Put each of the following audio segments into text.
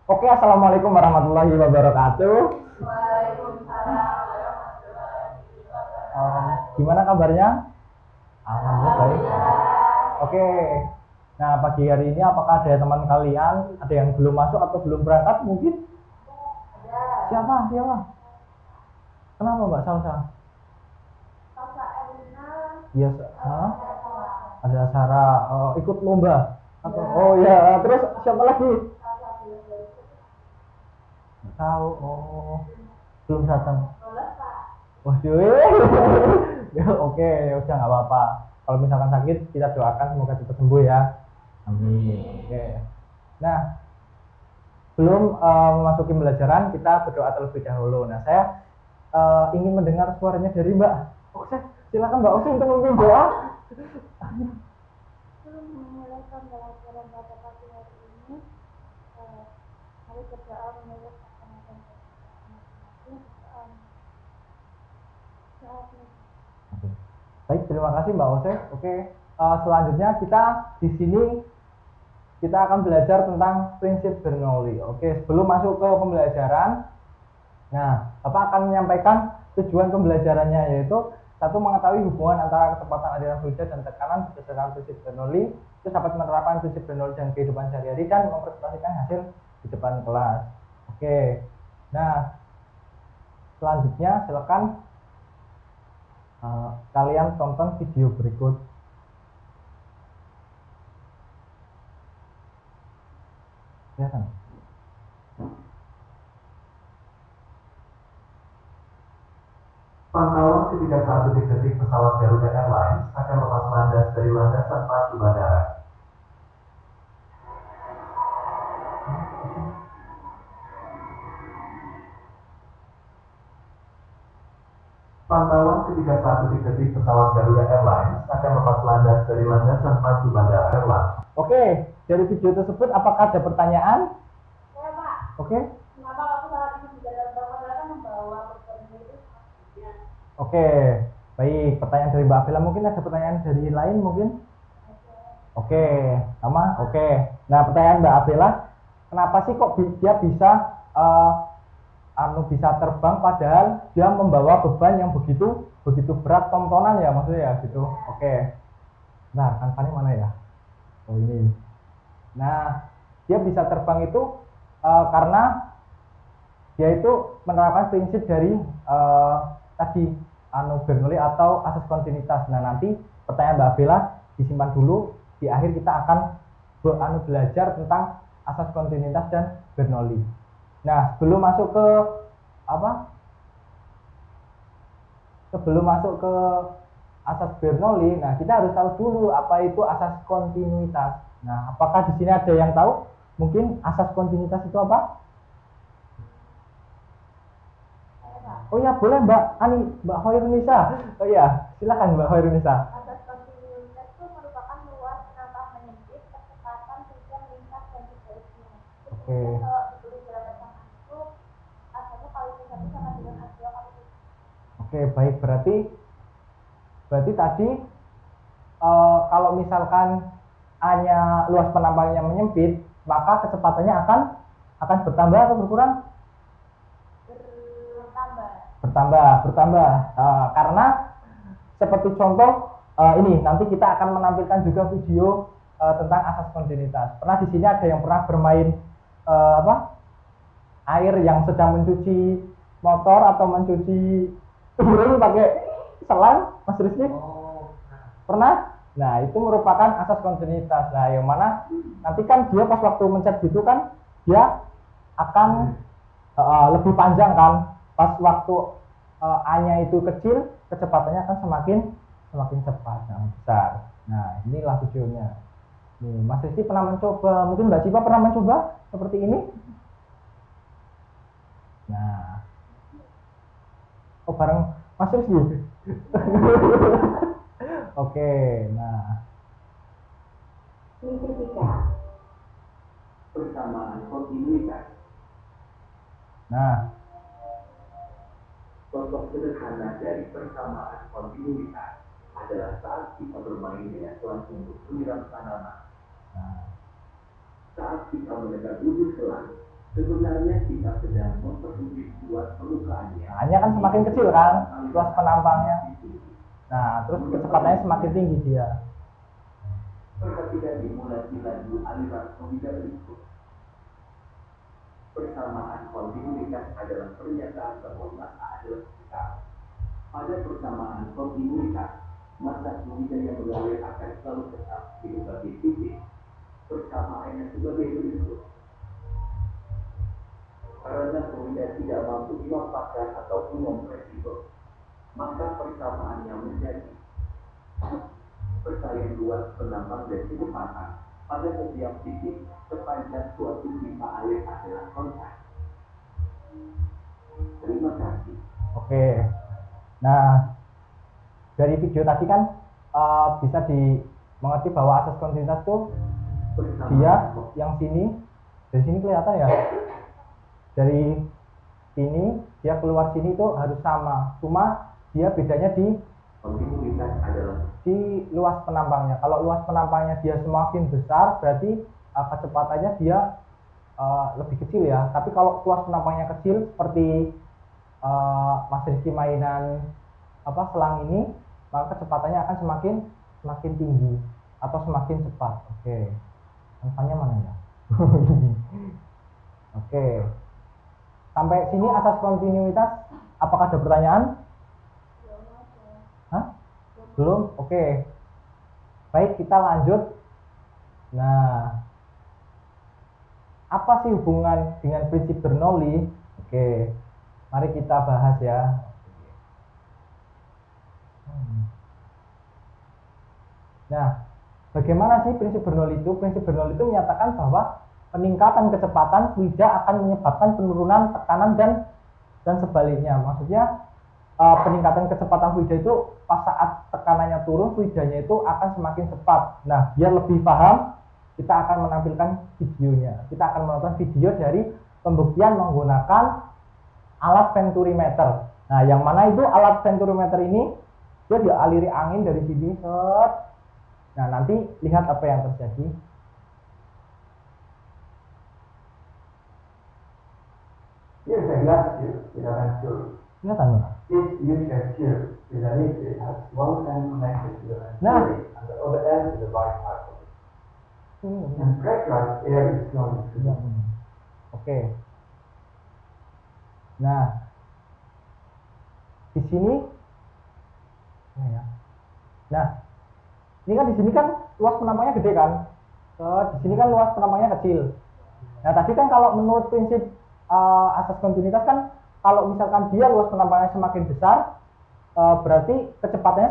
Oke, assalamualaikum warahmatullahi wabarakatuh. Gimana kabarnya? Alhamdulillah baik. Oke. Nah, pagi hari ini apakah ada teman kalian, ada yang belum masuk atau belum berangkat mungkin? Siapa? Siapa? Kenapa Mbak Salsa? Iya, ada Sarah. Ikut lomba? Atau oh ya, terus siapa lagi? Nggak tahu. Oh, belum datang. Wah, ya, oke, ya udah nggak apa-apa. Kalau misalkan sakit, kita doakan semoga cepat sembuh ya. Amin. Oke. Nah, sebelum memasuki pembelajaran, kita berdoa terlebih dahulu. Nah, saya ingin mendengar suaranya dari Mbak Okse. Silakan Mbak Okse untuk memimpin doa. Sebelum memulai pembelajaran pada pagi hari ini, mari berdoa menurut agama dan Oke. Baik, terima kasih Mbak Ose. Oke, selanjutnya kita di sini kita akan belajar tentang prinsip Bernoulli. Oke, sebelum masuk ke pembelajaran, nah, Bapak akan menyampaikan tujuan pembelajarannya, yaitu satu, mengetahui hubungan antara kecepatan aliran fluida dan tekanan berdasarkan prinsip Bernoulli. Terus dapat menerapkan prinsip Bernoulli dan kehidupan sehari-hari dan mempresentasikan hasil di depan kelas. Oke, nah selanjutnya silakan kalian tonton video berikut. Silakan. Pantauan ketika saat detik-detik pesawat Garuda Airlines akan lepas landas dari landasan pacu bandara. Pantauan ketika saat detik-detik pesawat Garuda Airlines akan lepas landas dari landasan pacu bandara Airlines. Oke, dari video tersebut apakah ada pertanyaan? Ya Pak. Oke. Kenapa kamu saat ini tidak dalam perjalanan membawa beban itu? Oke, baik. Pertanyaan dari Mbak Vela, mungkin ada pertanyaan dari lain mungkin? Oke, sama? Oke. Nah, pertanyaan Mbak Vela, kenapa sih kok dia bisa bisa terbang padahal dia membawa beban yang begitu berat, tontonan ya maksudnya ya gitu. Oke. Nah, kan Fani mana ya? Oh ini. Nah, dia bisa terbang itu karena dia itu menerapkan prinsip dari tadi Bernoulli atau asas kontinuitas. Nah, nanti pertanyaan Mbak Bella disimpan dulu, di akhir kita akan belajar tentang asas kontinuitas dan Bernoulli. Nah, sebelum masuk ke asas Bernoulli, nah kita harus tahu dulu apa itu asas kontinuitas. Nah, apakah di sini ada yang tahu? Mungkin asas kontinuitas itu apa? Oh ya, boleh Mbak Hoirunisa. Oh ya, silakan Mbak Hoirunisa. Asas kontinuitas itu merupakan luas menambah menyempit kecepatan tujuan lintas dan sebaliknya. Oke. Kalau diberi jalan bersamaan itu asalnya kali satu sama dengan A2 kali itu. Oke, baik, berarti tadi kalau misalkan A-nya luas penampangnya menyempit, maka kecepatannya akan bertambah atau berkurang? Bertambah. Karena seperti contoh ini nanti kita akan menampilkan juga video tentang asas kontinuitas. Pernah di sini ada yang pernah bermain air yang sedang mencuci motor atau mencuci piring pakai selang, Mas Rizky? Pernah? Nah, itu merupakan asas kontinuitas. Nah, yang mana nanti kan dia pas waktu mencet gitu kan dia akan lebih panjang kan. Pas waktu A-nya itu kecil, kecepatannya akan semakin cepat, besar. Nah, inilah tujuannya. Nih, Mas Rizky pernah mencoba, mungkin Mbak Cipa pernah mencoba seperti ini. Nah, bareng Mas Rizky. Oke, nah. Ketiga, persamaan kontinuitas. Nah, contoh sederhana dari persamaan kontinuitas adalah saat kita bermain dengan selang untuk menyiram tanaman. Saat kita mendekat ujung selang Sebenarnya kita sedang mempersulit buat permukaannya. Hanya kan semakin kecil kan luas penampangnya. Nah, terus kecepatannya semakin tinggi dia. Perhatikan dimulai laju aliran fluida berikut. Persamaan kontinuitas adalah pernyataan bahwa massa adalah sekitar. Pada persamaan kontinuitas, massa fluida yang mengalir akan selalu tetap di berbagai titik. Persamaannya sebagai berikut. Karena fluida tidak mampu dimampakkan atau incompressible, maka persamaannya menjadi persamaan luas penambang dan kecepatan pada setiap titik sepanjang suatu pipa air adalah kontak. Terima kasih. Oke. Nah, dari video tadi kan bisa dimengerti bahwa asas kontinuitas itu dia yang sini, dari sini kelihatan ya. Dari sini dia keluar sini itu harus sama, cuma dia bedanya di Kontinuitas adalah luas penampangnya. Kalau luas penampangnya dia semakin besar, berarti kecepatannya dia lebih kecil ya. Tapi kalau luas penampangnya kecil, seperti Mas Rizky mainan selang ini, maka kecepatannya akan semakin tinggi atau semakin cepat. Oke, angkanya mana ya? Oke, sampai sini asas kontinuitas. Apakah ada pertanyaan? Hah? Belum? Oke. Baik, kita lanjut. Nah, apa sih hubungan dengan prinsip Bernoulli? Oke, mari kita bahas ya. Nah, bagaimana sih prinsip Bernoulli itu? Prinsip Bernoulli itu menyatakan bahwa peningkatan kecepatan fluida akan menyebabkan penurunan tekanan dan sebaliknya. Maksudnya peningkatan kecepatan fluida itu pas saat tekanannya turun, fluidanya itu akan semakin cepat. Nah, biar lebih paham, kita akan menampilkan videonya. Kita akan menonton video dari pembuktian menggunakan alat venturimeter. Nah, yang mana itu alat venturimeter ini? Dia dialiri angin dari sini, set. Nah, nanti lihat apa yang terjadi. Here's a glass tube with a venturi. Kelihatan nggak? This U-shaped tube with a lid it has one end connected to the venturi and the other end to the right part of it. And pressurized air is flowing through. Oke. Nah, di sini, nah, ini kan di sini kan luas penampangnya gede kan? Di sini kan luas penampangnya kecil. Nah, tadi kan kalau menurut prinsip asas kontinuitas kan, kalau misalkan dia luas penampangnya semakin besar, berarti kecepatannya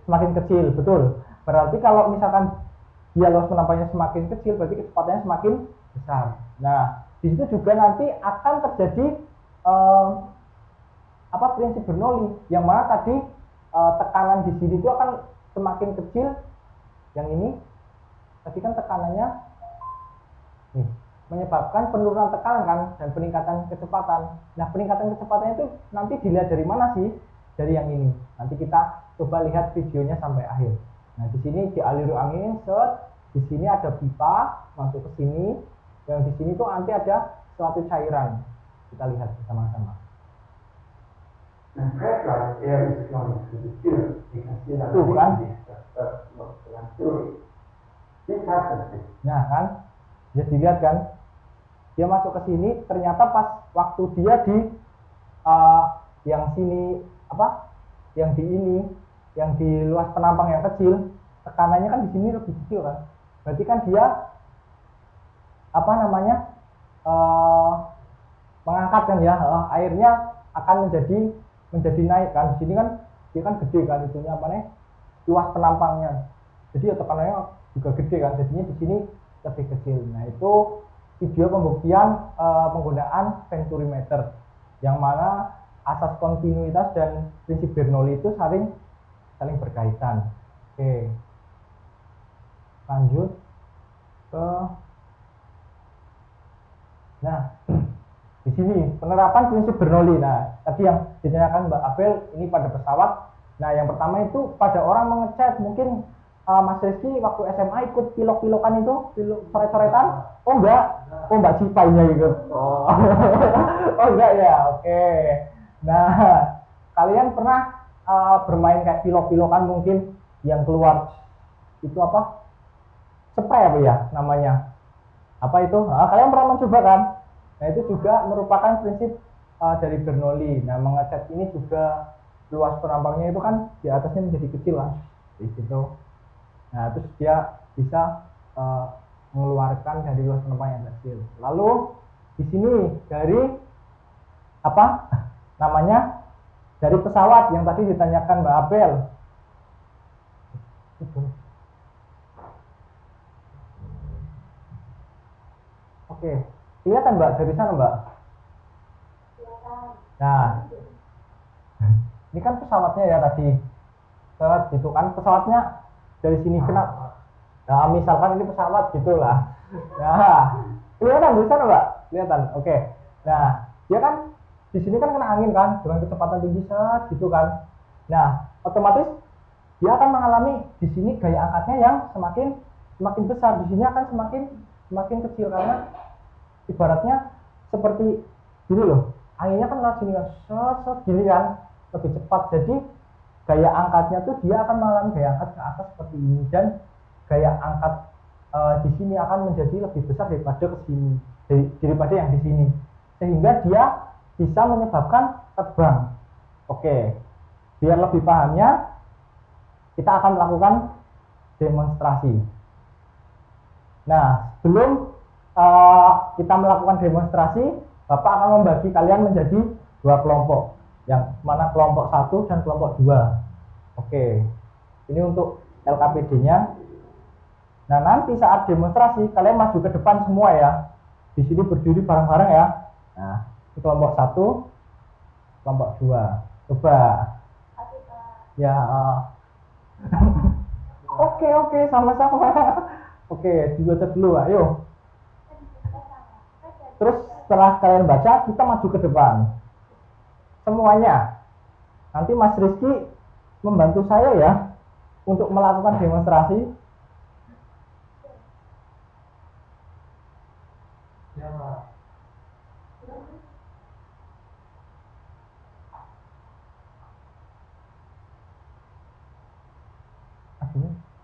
semakin kecil, betul. Berarti kalau misalkan dia luas penampangnya semakin kecil, berarti kecepatannya semakin besar. Nah, di situ juga nanti akan terjadi prinsip Bernoulli, yang mana tadi tekanan di sini itu akan semakin kecil. Yang ini tadi kan tekanannya menyebabkan penurunan tekanan kan, dan peningkatan kecepatan. Nah, peningkatan kecepatannya itu nanti dilihat dari mana sih? Dari yang ini. Nanti kita coba lihat videonya sampai akhir. Nah, di sini dialiri angin, set. Di sini ada pipa masuk ke sini. Yang di sini tuh nanti ada suatu cairan. Kita lihat bersama-sama. And pressurized air is flowing through the tube. You can see that Tuh kan? that's not the venturi. This happens. Nah kan, bisa dilihat kan, dia masuk ke sini, ternyata pas waktu dia di yang sini yang di luas penampang yang kecil, tekanannya kan di sini lebih kecil kan, berarti kan dia mengangkat kan ya, airnya akan menjadi naik kan. Di sini kan dia kan gede kan itunya luas penampangnya, jadi tekanannya juga gede kan, jadinya di sini lebih kecil. Nah, itu video pembuktian penggunaan venturimeter, yang mana asas kontinuitas dan prinsip Bernoulli itu saling berkaitan. Oke, lanjut ke di sini penerapan prinsip Bernoulli. Nah, tadi yang ditanyakan Mbak Abel ini pada pesawat. Nah, yang pertama itu pada orang mengecat, mungkin Mas Rizky waktu SMA ikut pilok-pilokan itu, pilok coret-coretan? Oh enggak, oh Mbak Cipainya gitu. Oh, oh enggak ya, oke. Nah, kalian pernah bermain kayak pilok-pilokan mungkin yang keluar itu apa? Spray apa ya namanya? Apa itu? Kalian pernah mencoba kan? Nah itu juga merupakan prinsip dari Bernoulli. Nah mengecat ini juga luas penampangnya itu kan di atasnya menjadi kecil lah, di situ. Nah, terus dia bisa mengeluarkan dari luas penumpang yang kecil. Lalu di sini dari apa namanya? Dari pesawat yang tadi ditanyakan Mbak Abel. Oke, kelihatan Mbak dari sana Mbak. Nah, ini kan pesawatnya ya tadi. Pesawat gitu kan, pesawatnya dari sini kena. Nah, misalkan ini pesawat gitulah. Nah, kelihatan di sana, Mbak? Kelihatan. Oke. Nah, dia kan di sini kan kena angin kan dengan kecepatan tinggi saat gitu kan. Nah, otomatis dia akan mengalami di sini gaya angkatnya yang semakin besar. Di sini akan semakin kecil karena ibaratnya seperti gini loh. Anginnya kan lewat sini kan, set gini kan, lebih cepat. Jadi gaya angkatnya tuh dia akan mengalami gaya angkat ke atas seperti ini dan gaya angkat di sini akan menjadi lebih besar daripada ke sini, daripada yang di sini, sehingga dia bisa menyebabkan terbang. Oke, biar lebih pahamnya kita akan melakukan demonstrasi. Nah, sebelum kita melakukan demonstrasi, Bapak akan membagi kalian menjadi 2 kelompok, yang mana kelompok 1 dan kelompok 2. Oke, ini untuk LKPD-nya. Nah, nanti saat demonstrasi kalian maju ke depan semua ya. Di sini berdiri bareng-bareng ya. Nah, ini kelompok 1, kelompok 2. Coba. Ya. Oke, sama-sama. Oke, dibaca dulu, ayo. Terus setelah kalian baca, kita maju ke depan. Semuanya. Nanti Mas Rizky membantu saya ya untuk melakukan demonstrasi. Ya, Pak.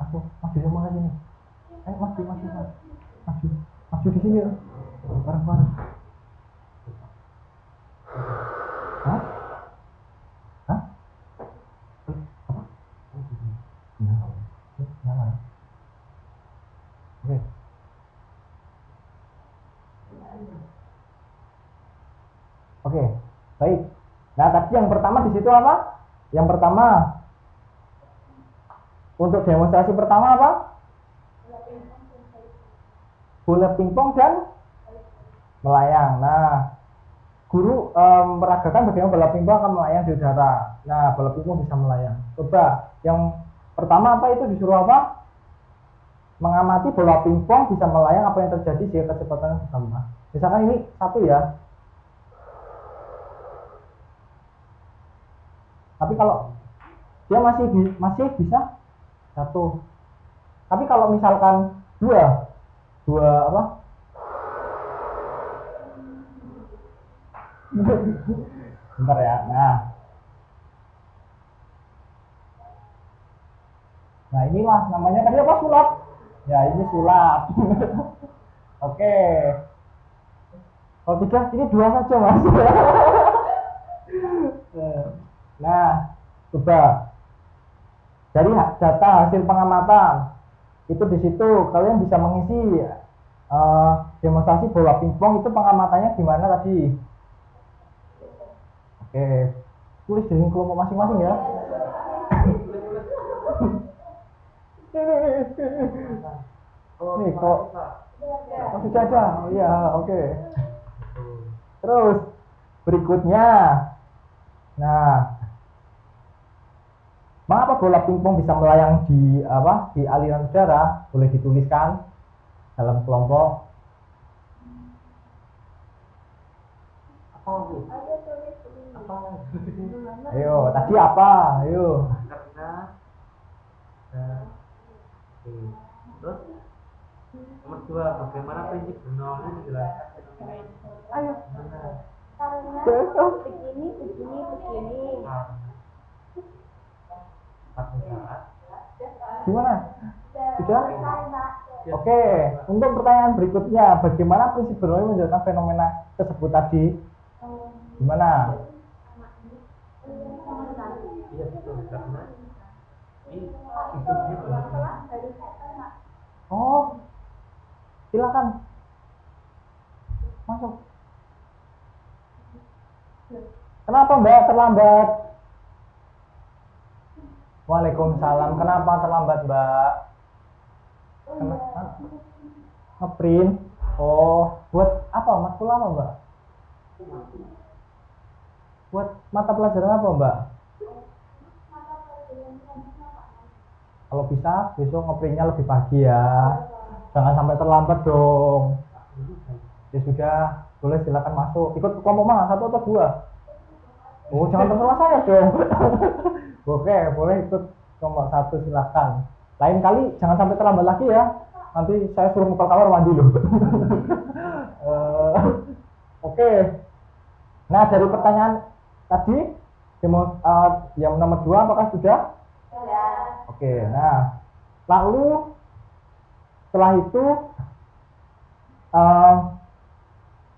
Aku maju sama aja nih. Ayo maju di sini ya. Bareng-bareng. Hah? Hah? Apa? Nyala. Oke. Oke, baik. Nah, tadi yang pertama di situ apa? Yang pertama untuk demonstrasi pertama apa? Bola pingpong dan melayang. Nah, guru meragakan bagaimana bola pingpong akan melayang di udara. Nah, bola pingpong bisa melayang. Coba, yang pertama apa itu disuruh apa? Mengamati bola pingpong bisa melayang, apa yang terjadi jika kecepatannya sama. Misalkan ini 1 ya. Tapi kalau dia masih bisa 1. Tapi kalau misalkan 2 apa? Bentar ya. Nah inilah namanya tadi apa, sulap? Ya ini sulap. Oke. Kalau 3 ini 2 saja Mas. Nah, coba dari data hasil pengamatan itu di situ kalian bisa mengisi demonstrasi bola pingpong itu pengamatannya gimana tadi? Oke, tulis di kelompok masing-masing ya. Nih kok sudah ada? Oh iya, oke. Terus berikutnya, nah. Mengapa bola pingpong bisa melayang di aliran udara? Boleh dituliskan dalam kelompok. Ayo, tadi apa? Ayo. Coba bagaimana prinsip Bernoulli menjelaskan fenomena ini? Ayo. Benar. Karena Cakep. begini. Satu saat. Gimana? Sudah? Selesai, Mbak. Oke, untuk pertanyaan berikutnya, bagaimana prinsip Bernoulli menjelaskan fenomena tersebut tadi? Gimana? Iya betul karena ini hidupnya begini. Oh, silakan masuk. Kenapa Mbak terlambat? Waalaikumsalam. Kenapa terlambat Mbak? Kenapa? Ngeprint? Oh, buat apa? Matkul apa Mbak? Buat mata pelajaran apa Mbak? Kalau bisa besok ngeprintnya lebih pagi ya. Jangan sampai terlambat dong. Ya sudah, boleh silakan masuk. Ikut kelompok mana? 1 atau 2? Oh, jangan tersalah saya dong. Oke, boleh ikut kelompok 1 silakan. Lain kali jangan sampai terlambat lagi ya. Nanti saya suruh muka kamar mandi loh. Oke. Nah, dari pertanyaan tadi yang nomor 2 apakah sudah? Ya. Oke, nah lalu setelah itu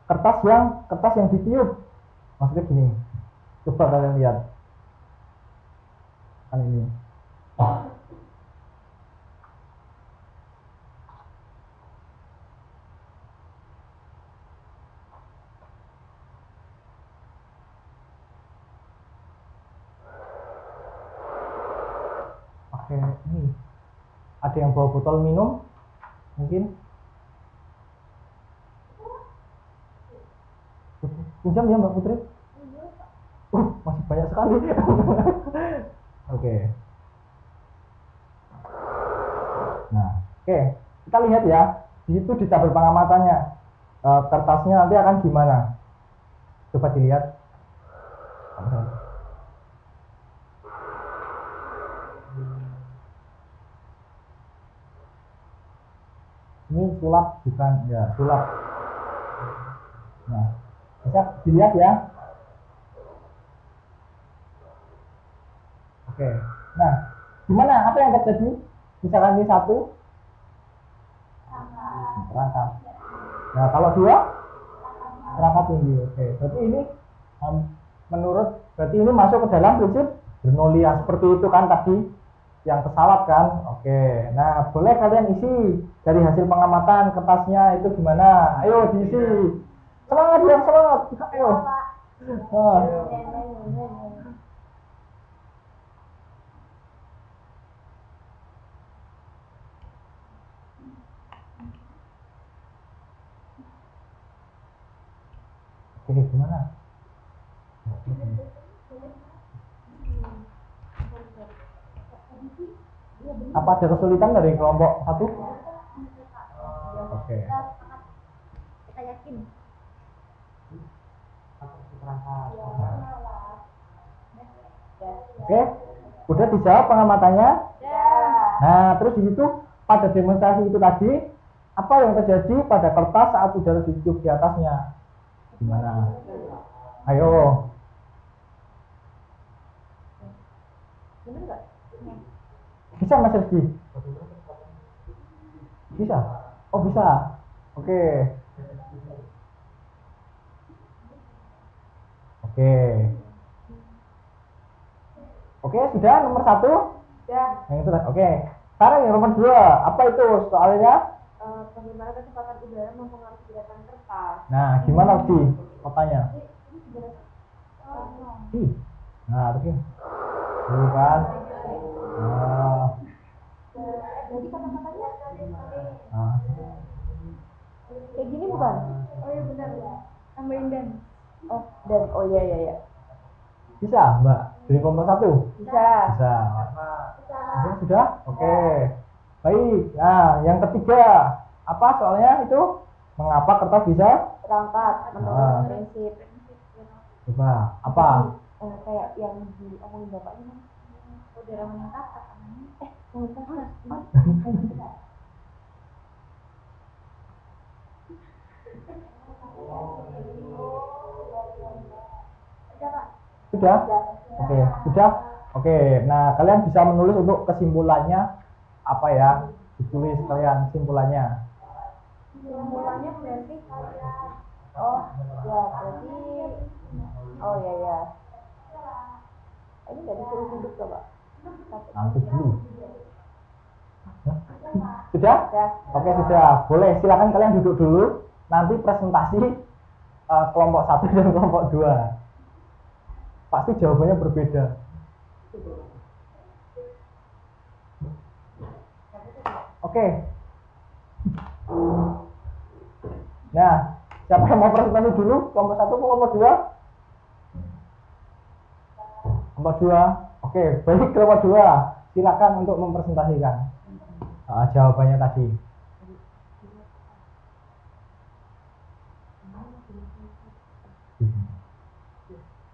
kertas yang ditiup, maksudnya gini, coba kalian lihat kan ini. Oke, ini ada yang bawa botol minum mungkin. Pinjam ya Mbak Putri. Masih banyak sekali. Oke. Nah, oke. Kita lihat ya. Di situ di tabel pengamatannya. Kertasnya nanti akan gimana? Coba dilihat. Ini sulap bukan ya, sulap. Nah, bisa dilihat ya. Oke. Nah, gimana? Apa yang terjadi? Misalkan ini 1 terangkat. Nah, kalau 2 terangkat tinggi. Oke. Berarti ini berarti ini masuk ke dalam prinsip Bernoulli yang seperti itu kan tadi yang pesawat kan. Oke. Nah, boleh kalian isi dari hasil pengamatan kertasnya itu gimana? Ayo diisi. Semangat yang semangat. Ayo. Nah. Oke, gimana? Apa ada kesulitan dari kelompok 1? Oke. Kita yakin. Oke, udah dijawab pengamatannya. Ya. Nah, terus di situ pada demonstrasi itu tadi, apa yang terjadi pada kertas saat udara ditiup di atasnya? Gimana? Ayo. Bener nggak? Bisa Mas Rizky? Bisa? Oh bisa. Oke. Oke. Oke, sudah nomor 1? Ya. Yang itu lah. Oke. Sekarang yang nomor 2, apa itu soalnya? Bagaimana kecepatan udara mempengaruhi gerakan kertas? Nah, gimana Uji? Kotanya? Nah, terus ini. Tuh kan. Nah. Jadi kata-katanya Nah. kayak gini bukan? Oh iya benar ya. Tambahin dan. Oh iya. Bisa, Mbak? Dari kelompok 1? Bisa. Bisa. Oke, sudah? Oke. Baik. Nah, yang ketiga. Apa soalnya itu? Mengapa kertas bisa? Berangkat menurut prinsip. Coba. Apa? Kayak yang diomongin bapaknya kan. Udara meningkat tekanannya. Meningkat. Sudah? Oke, sudah? Oke, nah kalian bisa menulis untuk kesimpulannya apa ya? Ditulis kalian kesimpulannya. Kesimpulannya berarti kalian Oh ya berarti oh ya ya ini nggak disuruh duduk coba. Nanti dulu. Sudah? Ya. Oke, sudah. Boleh, silakan kalian duduk dulu. Nanti presentasi kelompok 1 dan kelompok 2. Pasti jawabannya berbeda. Oke. Nah, siapa yang mau presentasi dulu? Kelompok 1 atau kelompok 2? Kelompok 2. Oke, baik kelompok 2. Silakan untuk mempresentasikan jawabannya tadi.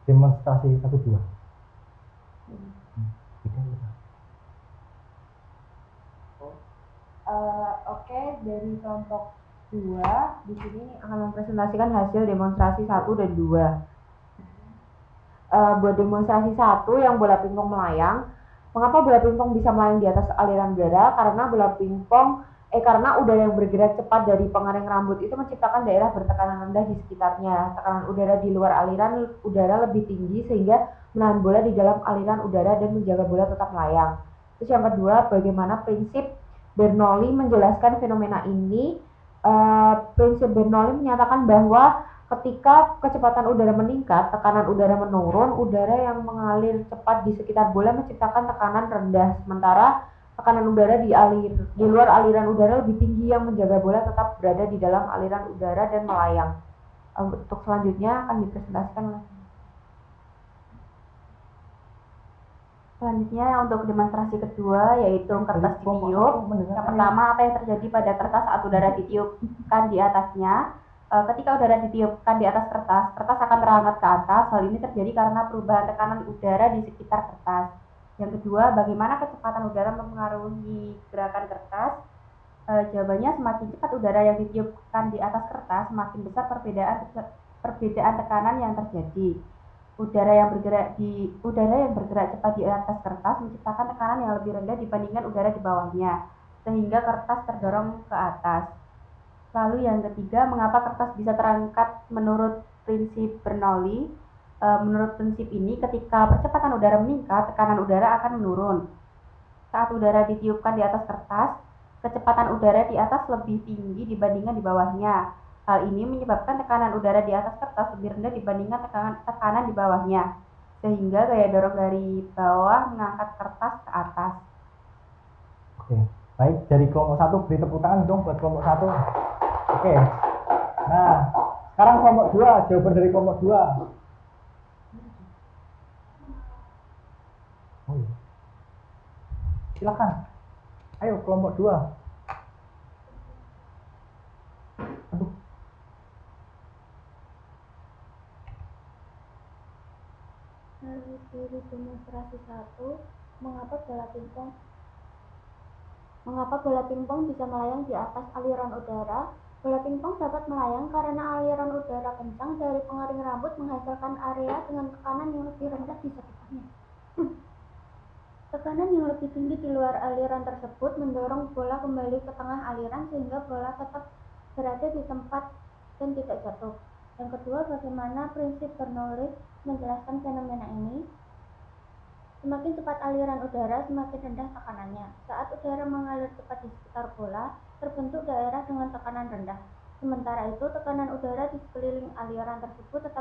Demonstrasi 1-2. Oke, dari kelompok 2 di sini akan mempresentasikan hasil demonstrasi 1 dan 2. Buat demonstrasi 1 yang bola pingpong melayang. Mengapa bola pingpong bisa melayang di atas aliran udara? Karena udara yang bergerak cepat dari pengaring rambut itu menciptakan daerah bertekanan rendah di sekitarnya. Tekanan udara di luar aliran udara lebih tinggi sehingga menahan bola di dalam aliran udara dan menjaga bola tetap melayang. Terus yang kedua, bagaimana prinsip Bernoulli menjelaskan fenomena ini. Prinsip Bernoulli menyatakan bahwa ketika kecepatan udara meningkat, tekanan udara menurun, udara yang mengalir cepat di sekitar bola menciptakan tekanan rendah, sementara tekanan udara di luar aliran udara lebih tinggi yang menjaga bola tetap berada di dalam aliran udara dan melayang. Untuk selanjutnya akan dipresentasikan oleh selanjutnya untuk demonstrasi kedua yaitu kertas ditiup. Yang pertama, apa yang terjadi pada kertas saat udara ditiupkan di atasnya? Ketika udara ditiupkan di atas kertas, kertas akan terangkat ke atas. Hal ini terjadi karena perubahan tekanan udara di sekitar kertas. Yang kedua, bagaimana kecepatan udara mempengaruhi gerakan kertas? Jawabannya, semakin cepat udara yang ditiupkan di atas kertas, semakin besar perbedaan tekanan yang terjadi. Udara yang bergerak cepat di atas kertas menciptakan tekanan yang lebih rendah dibandingkan udara di bawahnya, sehingga kertas terdorong ke atas. Lalu yang ketiga, mengapa kertas bisa terangkat menurut prinsip Bernoulli? Menurut prinsip ini, ketika percepatan udara meningkat, tekanan udara akan menurun. Saat udara ditiupkan di atas kertas, kecepatan udara di atas lebih tinggi dibandingkan di bawahnya. Hal ini menyebabkan tekanan udara di atas kertas lebih rendah dibandingkan tekanan di bawahnya, sehingga gaya dorong dari bawah mengangkat kertas ke atas. Oke, baik, dari kelompok 1 beri tepuk tangan dong buat kelompok 1. Oke. Nah, sekarang kelompok 2, jawaban dari kelompok 2. Oh iya. Silakan. Ayo kelompok 2. Aduh. Dari demonstrasi 1, mengapa bola pingpong bisa melayang di atas aliran udara? Bola pingpong dapat melayang karena aliran udara kencang dari pengaring rambut menghasilkan area dengan tekanan yang lebih rendah di sekitarnya. Tekanan yang lebih tinggi di luar aliran tersebut mendorong bola kembali ke tengah aliran sehingga bola tetap berada di tempat dan tidak jatuh. Yang kedua, bagaimana prinsip Bernoulli menjelaskan fenomena ini? Semakin cepat aliran udara, semakin rendah tekanannya. Saat udara mengalir cepat di sekitar bola, terbentuk daerah dengan tekanan rendah. Sementara itu, tekanan udara di sekeliling aliran tersebut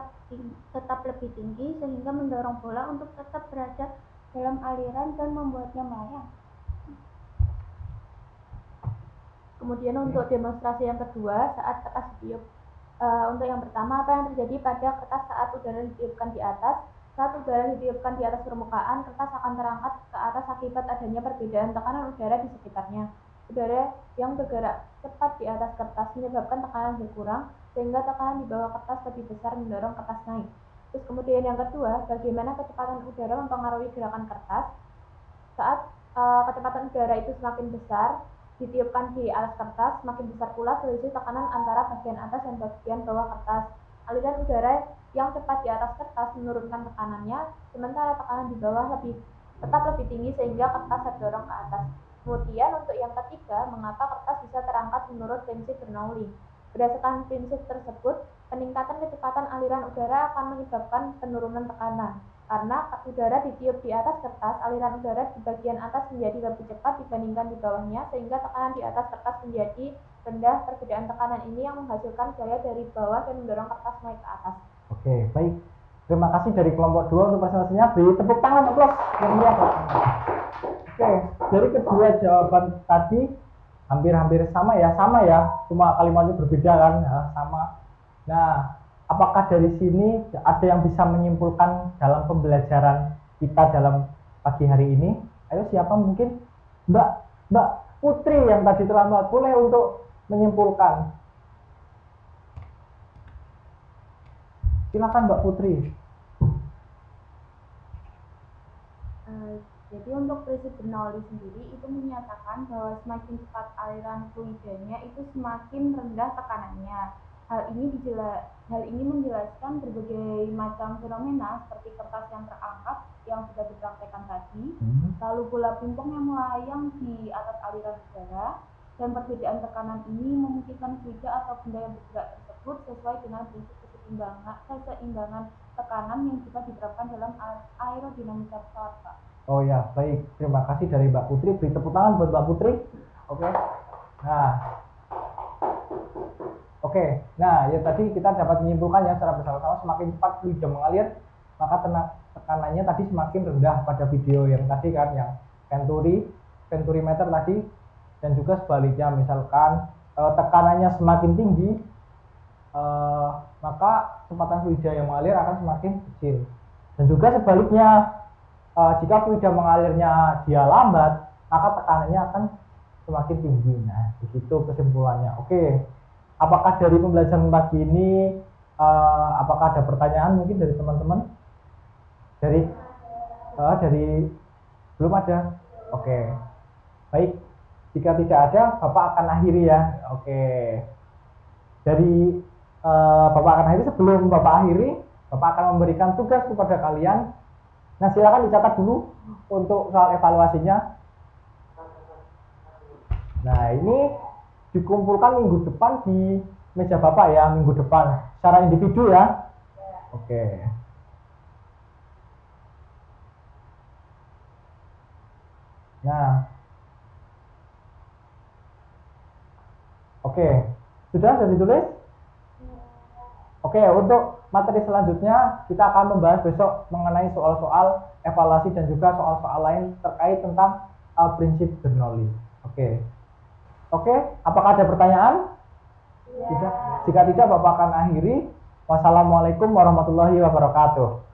tetap lebih tinggi sehingga mendorong bola untuk tetap berada dalam aliran dan membuatnya melayang. Kemudian untuk demonstrasi yang kedua, saat kertas ditiup. Untuk yang pertama, apa yang terjadi pada kertas saat udara ditiupkan di atas? Saat udara ditiupkan di atas permukaan, kertas akan terangkat ke atas akibat adanya perbedaan tekanan udara di sekitarnya. Udara yang bergerak cepat di atas kertas menyebabkan tekanan berkurang, sehingga tekanan di bawah kertas lebih besar mendorong kertas naik. Terus kemudian yang kedua, bagaimana kecepatan udara mempengaruhi gerakan kertas? Saat kecepatan udara itu semakin besar, ditiupkan di atas kertas, semakin besar pula selisih tekanan antara bagian atas dan bagian bawah kertas. Aliran udara yang cepat di atas kertas menurunkan tekanannya, sementara tekanan di bawah tetap lebih tinggi sehingga kertas terdorong ke atas. Kemudian untuk yang ketiga, mengapa kertas bisa terangkat menurut prinsip Bernoulli? Berdasarkan prinsip tersebut, peningkatan kecepatan aliran udara akan menyebabkan penurunan tekanan. Karena udara ditiup di atas kertas, aliran udara di bagian atas menjadi lebih cepat dibandingkan di bawahnya, sehingga tekanan di atas kertas menjadi rendah. Perbedaan tekanan ini yang menghasilkan gaya dari bawah dan mendorong kertas naik ke atas. Oke, baik. Terima kasih dari kelompok 2 untuk presentasinya. Beri tepuk tangan, aplaus. Oke, dari kedua jawaban tadi hampir-hampir sama ya, cuma kalimatnya berbeda kan, ya, sama. Nah, apakah dari sini ada yang bisa menyimpulkan dalam pembelajaran kita dalam pagi hari ini? Ayo, siapa mungkin? Mbak Putri yang tadi terlambat, boleh untuk menyimpulkan. Silakan Mbak Putri. Jadi untuk prinsip Bernoulli sendiri itu menyatakan bahwa semakin cepat aliran fluidanya itu semakin rendah tekanannya. Hal ini menjelaskan berbagai macam fenomena seperti kertas yang terangkat yang sudah dipraktekkan tadi, lalu bola pingpong yang melayang di atas aliran udara, dan perbedaan tekanan ini memungkinkan fluida atau benda yang bergerak tersebut sesuai dengan prinsip keseimbangan tekanan yang juga diterapkan dalam aerodinamika pesawat. Oh ya, baik. Terima kasih dari Mbak Putri. Beri tepuk tangan buat Mbak Putri. Nah, ya tadi kita dapat menyimpulkan ya secara bersama-sama, semakin cepat fluida mengalir, maka tekanannya tadi semakin rendah pada video yang tadi kan, yang venturimeter tadi, dan juga sebaliknya, misalkan tekanannya semakin tinggi, maka kecepatan fluida yang mengalir akan semakin kecil. Dan juga sebaliknya, jika fluida mengalirnya dia lambat, maka tekanannya akan semakin tinggi. Nah, begitu kesimpulannya. Oke, apakah dari pembelajaran pagi ini, apakah ada pertanyaan mungkin dari teman-teman? Dari belum ada? Oke, baik. Jika tidak ada, Bapak akan akhiri ya. Oke, dari Bapak akan akhiri. Sebelum Bapak akhiri, Bapak akan memberikan tugas kepada kalian. Nah, silakan dicatat dulu untuk soal evaluasinya. Nah, ini dikumpulkan minggu depan di meja Bapak ya, minggu depan secara individu ya. Oke. Nah, oke, sudah ditulis? Oke, untuk materi selanjutnya kita akan membahas besok mengenai soal-soal evaluasi dan juga soal-soal lain terkait tentang prinsip Bernoulli. Oke, apakah ada pertanyaan? Tidak. Jika tidak, Bapak akan akhiri. Wassalamualaikum warahmatullahi wabarakatuh.